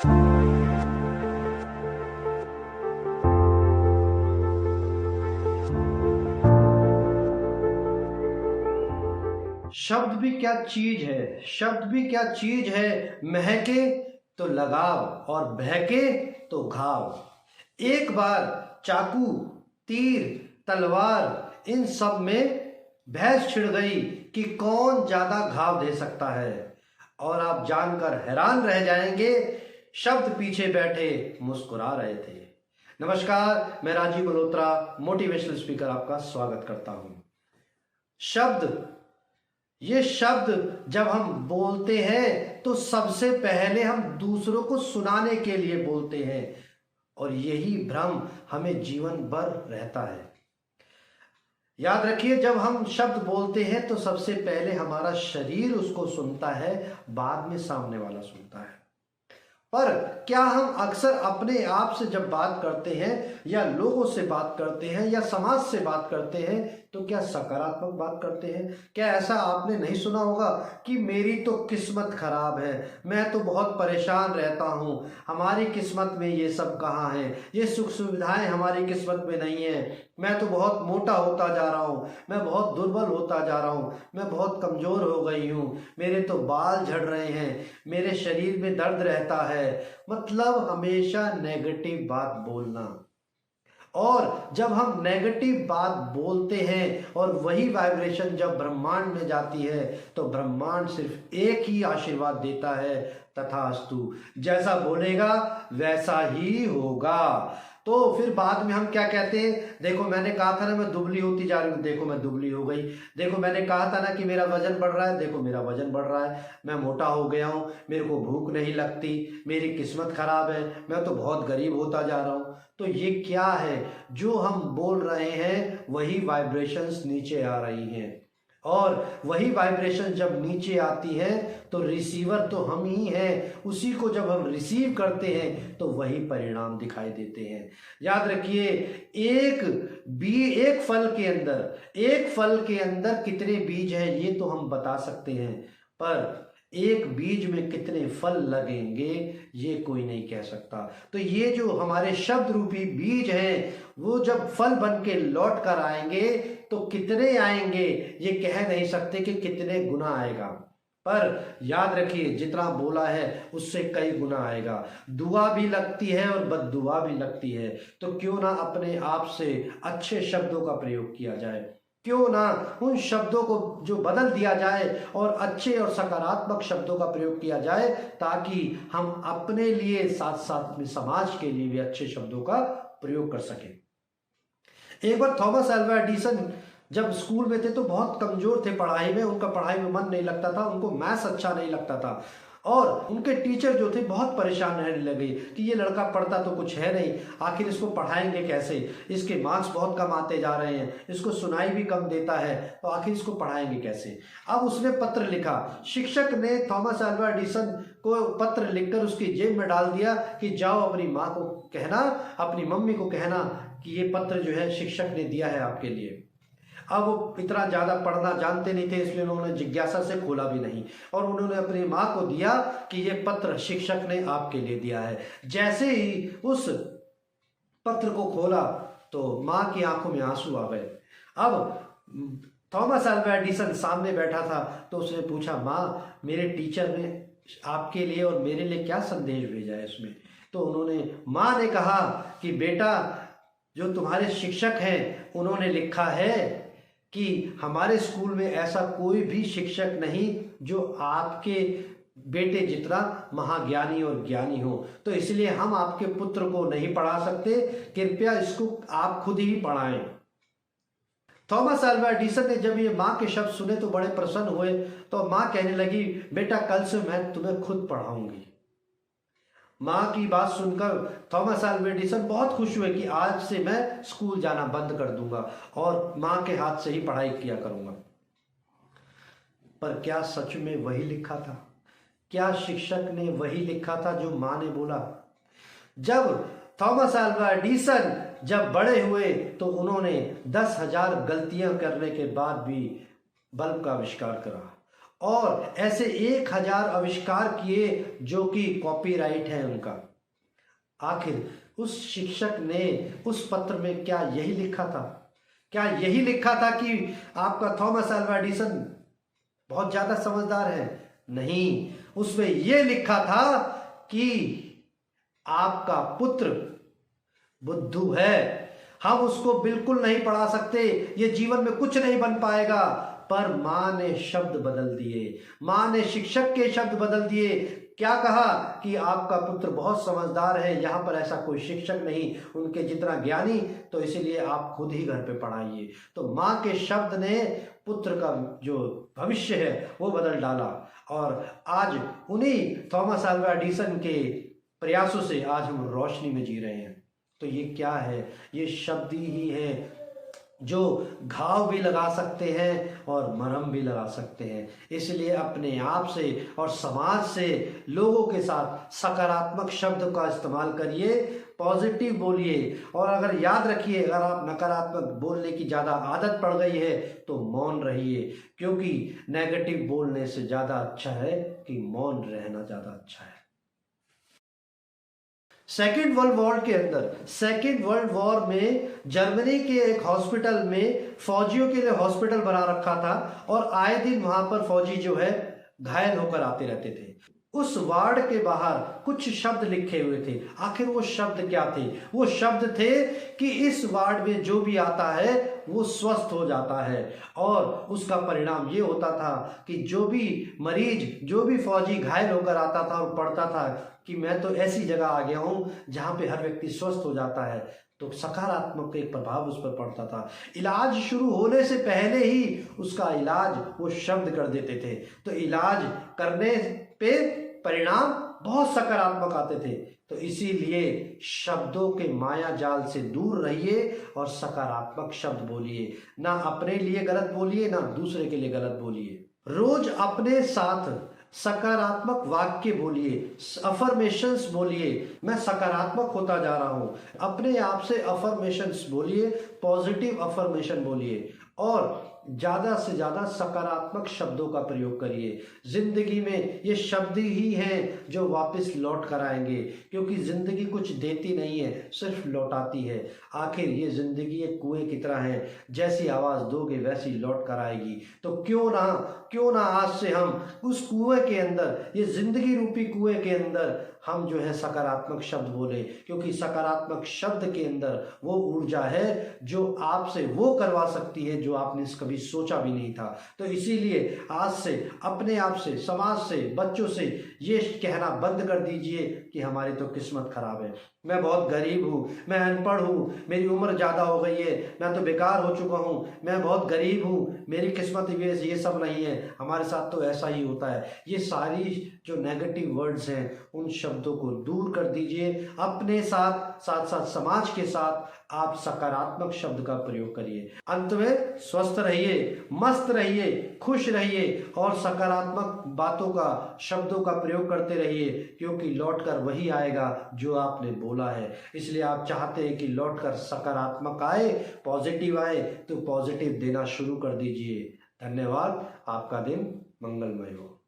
शब्द भी क्या चीज है, शब्द भी क्या चीज है। महके तो लगाव और बहके तो घाव। एक बार चाकू, तीर, तलवार इन सब में बहस छिड़ गई कि कौन ज्यादा घाव दे सकता है। और आप जानकर हैरान रह जाएंगे, शब्द पीछे बैठे मुस्कुरा रहे थे। नमस्कार, मैं राजीव मल्होत्रा, मोटिवेशनल स्पीकर, आपका स्वागत करता हूं। शब्द, ये शब्द जब हम बोलते हैं तो सबसे पहले हम दूसरों को सुनाने के लिए बोलते हैं, और यही भ्रम हमें जीवन भर रहता है। याद रखिए, जब हम शब्द बोलते हैं तो सबसे पहले हमारा शरीर उसको सुनता है, बाद में सामने वाला सुनता है। पर क्या हम अक्सर अपने आप से जब बात करते हैं या लोगों से बात करते हैं या समाज से बात करते हैं तो क्या सकारात्मक बात करते हैं? क्या ऐसा आपने नहीं सुना होगा कि मेरी तो किस्मत खराब है, मैं तो बहुत परेशान रहता हूँ, हमारी किस्मत में ये सब कहाँ है, ये सुख सुविधाएं हमारी किस्मत में नहीं है, मैं तो बहुत मोटा होता जा रहा हूँ, मैं बहुत दुर्बल होता जा रहा हूँ, मैं बहुत कमजोर हो गई हूँ, मेरे तो बाल झड़ रहे हैं, मेरे शरीर में दर्द रहता है। मतलब हमेशा नेगेटिव बात बोलना। और जब हम नेगेटिव बात बोलते हैं और वही वाइब्रेशन जब ब्रह्मांड में जाती है तो ब्रह्मांड सिर्फ एक ही आशीर्वाद देता है, तथास्तु। जैसा बोलेगा वैसा ही होगा। तो फिर बाद में हम क्या कहते हैं, देखो मैंने कहा था ना मैं दुबली होती जा रही हूँ, देखो मैं दुबली हो गई। देखो मैंने कहा था ना कि मेरा वजन बढ़ रहा है, देखो मेरा वजन बढ़ रहा है। मैं मोटा हो गया हूँ, मेरे को भूख नहीं लगती, मेरी किस्मत खराब है, मैं तो बहुत गरीब होता जा रहा हूँ। तो ये क्या है, जो हम बोल रहे हैं वही वाइब्रेशंस नीचे आ रही हैं, और वही वाइब्रेशन जब नीचे आती है तो रिसीवर तो हम ही हैं। उसी को जब हम रिसीव करते हैं तो वही परिणाम दिखाई देते हैं। याद रखिए, एक फल के अंदर कितने बीज हैं ये तो हम बता सकते हैं, पर एक बीज में कितने फल लगेंगे ये कोई नहीं कह सकता। तो ये जो हमारे शब्द रूपी बीज हैं वो जब फल बन के लौट कर आएंगे तो कितने आएंगे ये कह नहीं सकते कि कितने गुना आएगा, पर याद रखिए जितना बोला है उससे कई गुना आएगा। दुआ भी लगती है और बद्दुआ भी लगती है, तो क्यों ना अपने आप से अच्छे शब्दों का प्रयोग किया जाए, क्यों ना उन शब्दों को जो बदल दिया जाए और अच्छे और सकारात्मक शब्दों का प्रयोग किया जाए, ताकि हम अपने लिए साथ साथ में समाज के लिए भी अच्छे शब्दों का प्रयोग कर सकें। एक बार थॉमस अल्वा एडिसन जब स्कूल में थे तो बहुत कमजोर थे पढ़ाई में, उनका पढ़ाई में मन नहीं लगता था, उनको मैथ्स अच्छा नहीं लगता था, और उनके टीचर जो थे बहुत परेशान रहने लगे कि ये लड़का पढ़ता तो कुछ है नहीं, आखिर इसको पढ़ाएंगे कैसे, इसके मार्क्स बहुत कम आते जा रहे हैं, इसको सुनाई भी कम देता है, तो आखिर इसको पढ़ाएंगे कैसे। अब उसने पत्र लिखा, शिक्षक ने थॉमस अल्वा एडिसन को पत्र लिखकर उसकी जेब में डाल दिया कि जाओ अपनी माँ को कहना, अपनी मम्मी को कहना कि ये पत्र जो है शिक्षक ने दिया है आपके लिए। अब वो इतना ज़्यादा पढ़ना जानते नहीं थे, इसलिए उन्होंने जिज्ञासा से खोला भी नहीं, और उन्होंने अपनी माँ को दिया कि ये पत्र शिक्षक ने आपके लिए दिया है। जैसे ही उस पत्र को खोला तो माँ की आंखों में आंसू आ गए। अब थॉमस अल्वा एडिसन सामने बैठा था तो उसने पूछा, माँ मेरे टीचर ने आपके लिए और मेरे लिए क्या संदेश भेजा है इसमें? तो उन्होंने, माँ ने कहा कि बेटा, जो तुम्हारे शिक्षक हैं उन्होंने लिखा है कि हमारे स्कूल में ऐसा कोई भी शिक्षक नहीं जो आपके बेटे जितना महाज्ञानी और ज्ञानी हो, तो इसलिए हम आपके पुत्र को नहीं पढ़ा सकते, कृपया इसको आप खुद ही पढ़ाएं। थॉमस अल्वा एडिसन ने जब ये माँ के शब्द सुने तो बड़े प्रसन्न हुए, तो माँ कहने लगी, बेटा कल से मैं तुम्हें खुद पढ़ाऊंगी। माँ की बात सुनकर थॉमस अल्वा एडिसन बहुत खुश हुए कि आज से मैं स्कूल जाना बंद कर दूंगा और माँ के हाथ से ही पढ़ाई किया करूंगा। पर क्या सच में वही लिखा था? क्या शिक्षक ने वही लिखा था जो माँ ने बोला? जब थॉमस अल्वा एडिसन जब बड़े हुए तो उन्होंने 10,000 गलतियां करने के बाद भी बल्ब का आविष्कार करा, और ऐसे 1000 आविष्कार किए जो कि कॉपीराइट है उनका। आखिर उस शिक्षक ने उस पत्र में क्या यही लिखा था? क्या यही लिखा था कि आपका थॉमस अल्वा एडिसन बहुत ज्यादा समझदार है? नहीं, उसमें यह लिखा था कि आपका पुत्र बुद्धू है, हम उसको बिल्कुल नहीं पढ़ा सकते, ये जीवन में कुछ नहीं बन पाएगा। पर मां ने शब्द बदल दिए, मां ने शिक्षक के शब्द बदल दिए। क्या कहा कि आपका पुत्र बहुत समझदार है, यहाँ पर ऐसा कोई शिक्षक नहीं उनके जितना ज्ञानी, तो इसीलिए आप खुद ही घर पे पढ़ाइए। तो माँ के शब्द ने पुत्र का जो भविष्य है वो बदल डाला। और आज उन्हीं थॉमस अल्वा एडिसन के प्रयासों से आज हम रोशनी में जी रहे हैं। तो ये क्या है? ये शब्द ही है जो घाव भी लगा सकते हैं और मरहम भी लगा सकते हैं। इसलिए अपने आप से और समाज से, लोगों के साथ सकारात्मक शब्द का इस्तेमाल करिए, पॉजिटिव बोलिए। और अगर याद रखिए, अगर आप नकारात्मक बोलने की ज़्यादा आदत पड़ गई है तो मौन रहिए, क्योंकि नेगेटिव बोलने से ज़्यादा अच्छा है कि मौन रहना ज़्यादा अच्छा है। सेकेंड वर्ल्ड वॉर के अंदर, सेकेंड वर्ल्ड वॉर में जर्मनी के एक हॉस्पिटल में फौजियों के लिए हॉस्पिटल बना रखा था और आए दिन वहां पर फौजी जो है घायल होकर आते रहते थे। उस वार्ड के बाहर कुछ शब्द लिखे हुए थे। आखिर वो शब्द क्या थे? वो शब्द थे कि इस वार्ड में जो भी आता है वो स्वस्थ हो जाता है। और उसका परिणाम ये होता था कि जो भी मरीज, जो भी फौजी घायल होकर आता था और पढ़ता था कि मैं तो ऐसी जगह आ गया हूं जहां पे हर व्यक्ति स्वस्थ हो जाता है, तो सकारात्मक एक प्रभाव उस पर पड़ता था। इलाज शुरू होने से पहले ही उसका इलाज वो शब्द कर देते थे। तो इलाज करने पे परिणाम बहुत सकारात्मक आते थे। तो इसीलिए शब्दों के माया जाल से दूर रहिए और सकारात्मक शब्द बोलिए। ना अपने लिए गलत बोलिए, ना दूसरे के लिए गलत बोलिए। रोज अपने साथ सकारात्मक वाक्य बोलिए, अफर्मेशंस बोलिए। मैं सकारात्मक होता जा रहा हूं। अपने आप से अफर्मेशंस बोलिए, पॉजिटिव अफर्मेशन बोलिए और ज्यादा से ज्यादा सकारात्मक शब्दों का प्रयोग करिए। जिंदगी में ये शब्द ही हैं जो वापस लौट कर आएंगे, क्योंकि जिंदगी कुछ देती नहीं है, सिर्फ लौटाती है। आखिर ये जिंदगी एक कुएं की तरह है, जैसी आवाज दोगे वैसी लौट कर आएगी। तो क्यों ना आज से हम उस कुएं के अंदर, ये जिंदगी रूपी कुएं के अंदर हम जो है सकारात्मक शब्द बोले, क्योंकि सकारात्मक शब्द के अंदर वो ऊर्जा है जो आपसे वो करवा सकती है जो आपने कभी सोचा भी नहीं था। तो इसीलिए आज से अपने आप से, समाज से, बच्चों से ये कहना बंद कर दीजिए कि हमारी तो किस्मत खराब है, मैं बहुत गरीब हूँ, मैं अनपढ़ हूँ, मेरी उम्र ज़्यादा हो गई है, मैं तो बेकार हो चुका हूँ, मैं बहुत गरीब हूँ, मेरी किस्मत ये सब नहीं है, हमारे साथ तो ऐसा ही होता है। ये सारी जो नेगेटिव वर्ड्स हैं उन शब्दों को दूर कर दीजिए। अपने साथ साथ समाज के साथ आप सकारात्मक शब्द का प्रयोग करिए। अंत में स्वस्थ रहिए, मस्त रहिए, खुश रहिए और सकारात्मक बातों का, शब्दों का प्रयोग करते रहिए, क्योंकि लौटकर वही आएगा जो आपने बोला है। इसलिए आप चाहते हैं कि लौटकर सकारात्मक आए, पॉजिटिव आए, तो पॉजिटिव देना शुरू कर दीजिए। धन्यवाद। आपका दिन मंगलमय हो।